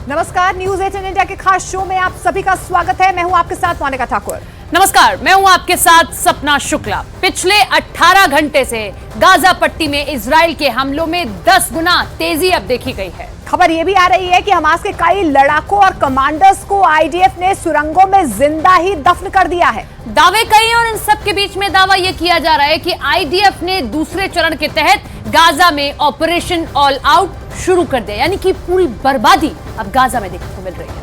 नमस्कार, news 18 India के खास शो में आप सभी का स्वागत है। मैं हूं आपके साथ मोनिका ठाकुर। नमस्कार, मैं हूं आपके साथ सपना शुक्ला। पिछले 18 घंटे से गाजा पट्टी में इजराइल के हमलों में 10 गुना तेजी अब देखी गई है। खबर यह भी आ रही है कि हमास के कई लड़ाकों और कमांडर्स को आईडीएफ ने सुरंगों में जिंदा ही दफन कर दिया है। दावे कई और इन सब के बीच में दावा यह किया जा रहा है कि आईडीएफ ने दूसरे चरण के तहत गाजा में ऑपरेशन ऑल आउट शुरू कर दिया, यानी कि पूरी बर्बादी अब गाजा में देखने को मिल रही है।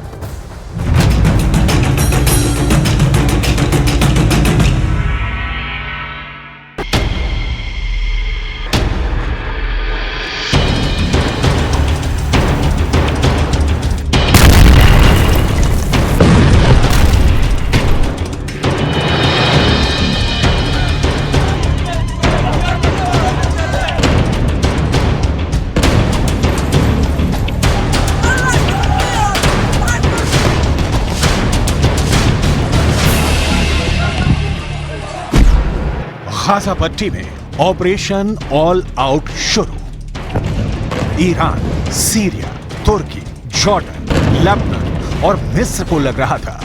गाजा पट्टी में ऑपरेशन ऑल आउट शुरू। ईरान, सीरिया, तुर्की, जॉर्डन, लेबनान और मिस्र को लग रहा था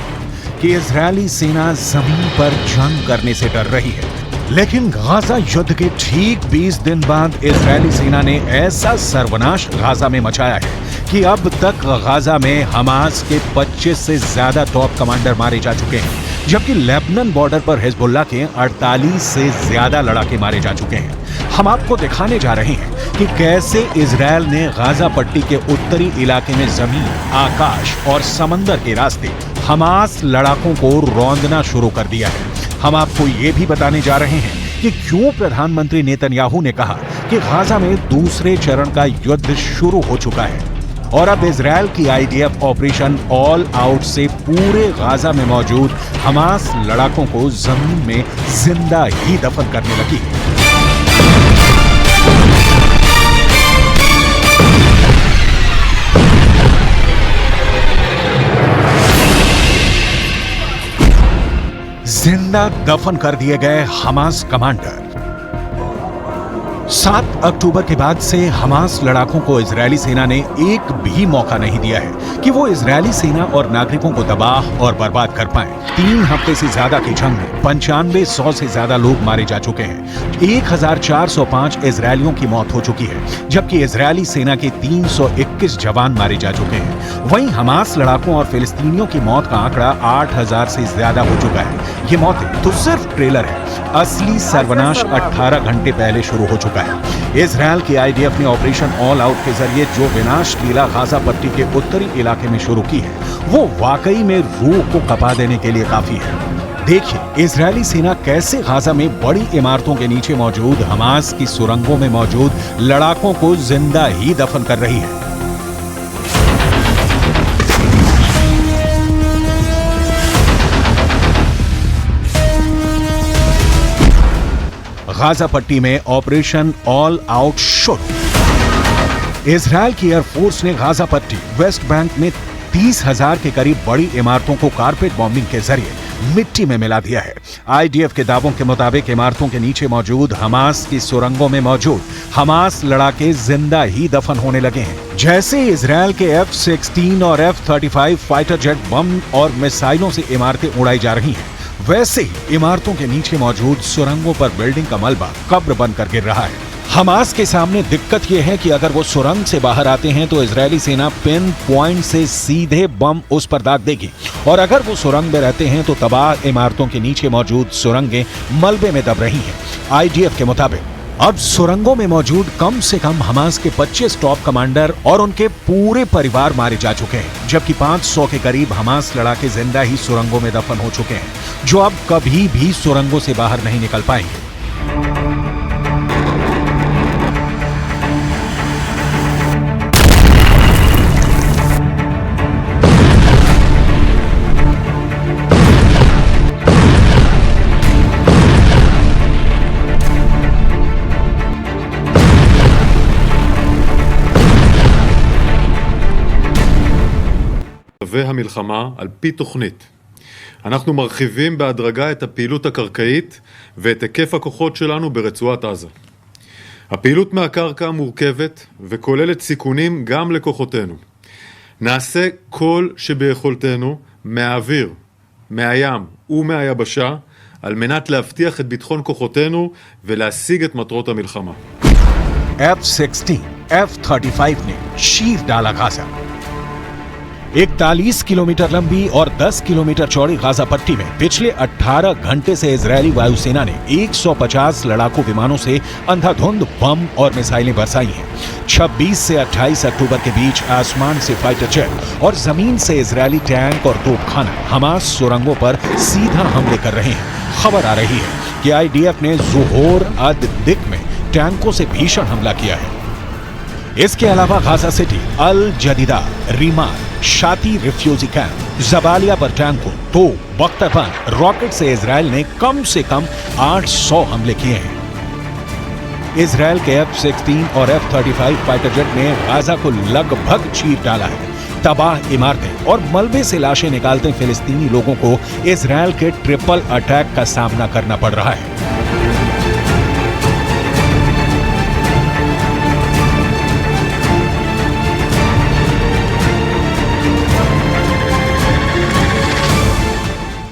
कि इजरायली सेना जमीन पर जंग करने से डर रही है, लेकिन गाजा युद्ध के ठीक 20 दिन बाद इजरायली सेना ने ऐसा सर्वनाश गाजा में मचाया है कि अब तक गाजा में हमास के 25 से ज्यादा टॉप कमांडर मारे जा चुके हैं, जबकि लेबनान बॉर्डर पर हिजबुल्लाह के 48 से ज्यादा लड़ाके मारे जा चुके हैं। हम आपको दिखाने जा रहे हैं कि कैसे इजरायल ने गाजा पट्टी के उत्तरी इलाके में जमीन, आकाश और समंदर के रास्ते हमास लड़ाकों को रौंदना शुरू कर दिया है। हम आपको ये भी बताने जा रहे हैं कि क्यों प्रधानमंत्री नेतन्याहू ने कहा कि गाजा में दूसरे चरण का युद्ध शुरू हो चुका है और अब इजरायल की आईडीएफ ऑपरेशन ऑल आउट से पूरे गाजा में मौजूद हमास लड़ाकों को जमीन में जिंदा ही दफन करने लगी है। जिंदा दफन कर दिए गए हमास कमांडर। 7 अक्टूबर के बाद से हमास लड़ाकों को इजरायली सेना ने एक भी मौका नहीं दिया है कि वो इजरायली सेना और नागरिकों को तबाह और बर्बाद कर पाएं। 3 हफ्ते से ज्यादा की जंग में 9500 से ज्यादा लोग मारे जा चुके हैं। 1405 इजरायलियों की मौत हो चुकी है, जबकि इजरायली सेना के 321 जवान मारे जा चुके हैं। वहीं हमास लड़ाकों और फिलिस्तीनियों की मौत का आंकड़ा 8000 से ज्यादा हो चुका है। ये मौतें तो सिर्फ ट्रेलर है, असली सर्वनाश 18 घंटे पहले शुरू हो चुका है। इजरायल की आईडीएफ ने ऑपरेशन ऑल आउट के जरिए जो विनाश लीला गाजा पट्टी के उत्तरी इलाके में शुरू की है, वो वाकई में रूह को कपा देने के लिए काफी है। देखिए इजरायली सेना कैसे गाजा में बड़ी इमारतों के नीचे मौजूद हमास की सुरंगों में मौजूद लड़ाकों को जिंदा ही दफन कर रही है। गाजा पट्टी में ऑपरेशन ऑल आउट शुरू। इजरायल की एयरफोर्स ने गाजा पट्टी, वेस्ट बैंक में 30,000 के करीब बड़ी इमारतों को कारपेट बॉम्बिंग के जरिए मिट्टी में मिला दिया है। आईडीएफ के दावों के मुताबिक इमारतों के नीचे मौजूद हमास की सुरंगों में मौजूद हमास लड़ाके जिंदा ही दफन होने लगे हैं। जैसे इजरायल के F-16 और F-35 फाइटर जेट बम और मिसाइलों से इमारतें उड़ाई जा रही हैं, वैसे ही इमारतों के नीचे मौजूद सुरंगों पर बिल्डिंग का मलबा कब्र बनकर गिर रहा है। हमास के सामने दिक्कत यह है कि अगर वो सुरंग से बाहर आते हैं तो इजरायली सेना पिन पॉइंट से सीधे बम उस पर दाग देगी, और अगर वो सुरंग में रहते हैं तो तबाह इमारतों के नीचे मौजूद सुरंगें मलबे में दब रही हैं। आईडीएफ के मुताबिक अब सुरंगों में मौजूद कम से कम हमास के 25 टॉप कमांडर और उनके पूरे परिवार मारे जा चुके हैं, जबकि 500 के करीब हमास लड़ाके जिंदा ही सुरंगों में दफन हो चुके हैं, जो अब कभी भी सुरंगों से बाहर नहीं निकल पाएंगे। והמלחמה על פי תוכנית. אנחנו מרחיבים בהדרגה את הפעילות הקרקעית ואת היקף הכוחות שלנו ברצועת עזה. הפעילות מהקרקע מורכבת וכוללת סיכונים גם לכוחותינו. נעשה כל שביכולתנו מהאוויר, מהים ומהיבשה, על מנת להבטיח את ביטחון כוחותינו ולהשיג את מטרות המלחמה. F-16, F-35 ने चीर डाला गाजा। 41 किलोमीटर लंबी और 10 किलोमीटर चौड़ी गाजा पट्टी में पिछले 18 घंटे से इजरायली वायुसेना ने 150 लड़ाकू विमानों से अंधाधुंध बम और मिसाइलें बरसाई हैं। 26 से 28 अक्टूबर के बीच आसमान से फाइटर जेट और जमीन से इजरायली टैंक और तोपखाना हमास सुरंगों पर सीधा हमले कर रहे हैं। खबर आ रही है कि आईडीएफ ने ज़ोहोर अद दिक में टैंकों से भीषण हमला किया है। इसके अलावा गाजा सिटी, अल जदीदा, रीमाल, शाती रिफ्यूजी कैंप, जबालिया पर टैंकों, तो बख्तरबंद रॉकेट से इजराइल ने कम से कम 800 हमले किए हैं। इजराइल के F-16 और F-35 फाइटर जेट ने गाजा को लगभग चीर डाला है। तबाह इमारतें और मलबे से लाशें निकालते फिलिस्तीनी लोगों को इजराइल के ट्रिपल अटैक का सामना करना पड़ रहा है।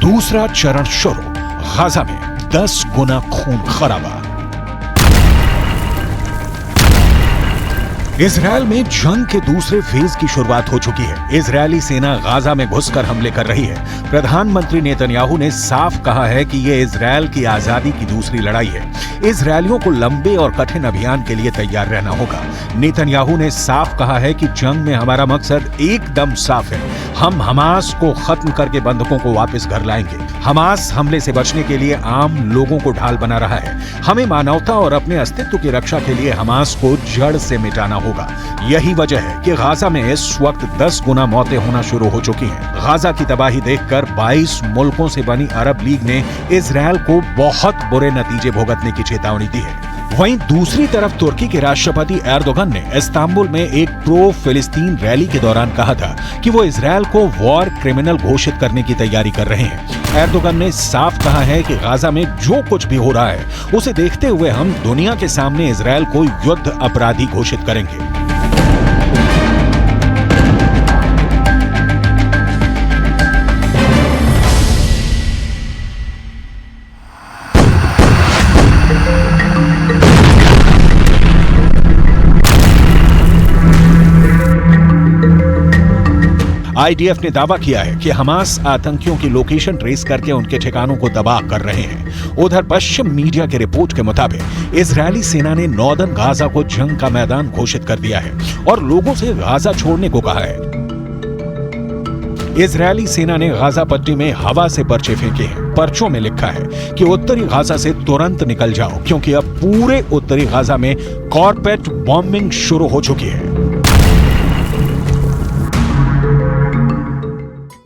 दूसरा चरण शुरू, गाजा में 10 गुना खून खराबा। इजरायल में जंग के दूसरे फेज की शुरुआत हो चुकी है। इजरायली सेना गाजा में घुसकर हमले कर रही है। प्रधानमंत्री नेतन्याहू ने साफ कहा है कि यह इजरायल की आजादी की दूसरी लड़ाई है। इजरायलियों को लंबे और कठिन अभियान के लिए तैयार रहना होगा। नेतन्याहू ने साफ कहा है कि जंग में हमारा मकसद एकदम साफ है। हम हमास को खत्म करके बंधकों को वापस घर लाएंगे। हमास हमले से बचने के लिए आम लोगों को ढाल बना रहा है। हमें मानवता और अपने अस्तित्व की रक्षा के लिए हमास को जड़ से मिटाना होगा। यही वजह है कि गाजा में इस वक्त 10 गुना मौतें होना शुरू हो चुकी हैं। गाजा की तबाही देखकर 22 मुल्कों से बनी अरब लीग ने इजरायल को बहुत बुरे नतीजे भुगतने की चेतावनी दी है। वहीं दूसरी तरफ तुर्की के राष्ट्रपति एर्दोगन ने इस्तांबुल में एक प्रो फिलिस्तीन रैली के दौरान कहा था कि वो इजरायल को वॉर क्रिमिनल घोषित करने की तैयारी कर रहे हैं। एर्दोगन ने साफ कहा है कि गाजा में जो कुछ भी हो रहा है उसे देखते हुए हम दुनिया के सामने इजरायल को युद्ध अपराधी घोषित करेंगे। आईडीएफ ने दावा किया है कि हमास आतंकियों की लोकेशन ट्रेस करके उनके ठिकानों को तबाह कर रहे हैं। उधर पश्चिम मीडिया की रिपोर्ट के मुताबिक इजरायली सेना ने नॉर्दर्न गाजा को जंग का मैदान घोषित कर दिया है और लोगों से गाजा छोड़ने को कहा है। इजरायली सेना ने गाजा पट्टी में हवा से पर्चे फेंके हैं। पर्चों में लिखा है कि उत्तरी गाजा से तुरंत निकल जाओ, क्योंकि अब पूरे उत्तरी गाजा में कॉर्पेट बॉम्बिंग शुरू हो चुकी है।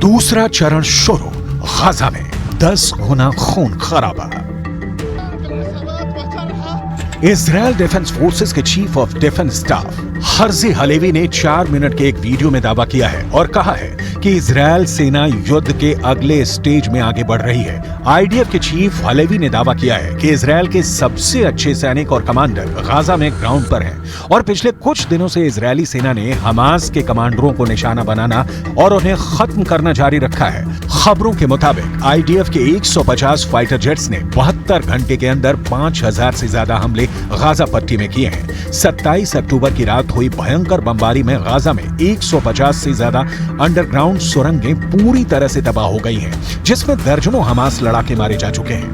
दूसरा चरण शुरू, गाजा में 10 गुना खून खराबा। इजरायल डिफेंस फोर्सेस के chief of defence staff Herzi Halevi ने 4 मिनट के एक वीडियो में दावा किया है और कहा है कि इजरायल सेना युद्ध के अगले स्टेज में आगे बढ़ रही है। आईडीएफ के चीफ हलेवी ने दावा किया है कि इजरायल के सबसे अच्छे सैनिक और कमांडर गाजा में ग्राउंड पर हैं और पिछले कुछ दिनों से इजरायली सेना ने हमास के कमांडरों को निशाना बनाना और उन्हें खत्म करना जारी रखा है। खबरों के मुताबिक आईडीएफ के 150 फाइटर जेट्स ने 72 घंटे के अंदर 5000 से ज्यादा हमले गाजा पट्टी में किए हैं। 27 अक्टूबर की रात हुई भयंकर बमबारी में गाजा में 150 से ज्यादा अंडरग्राउंड सुरंगें पूरी तरह से तबाह हो गई हैं, जिसमें दर्जनों हमास लड़ाके मारे जा चुके हैं।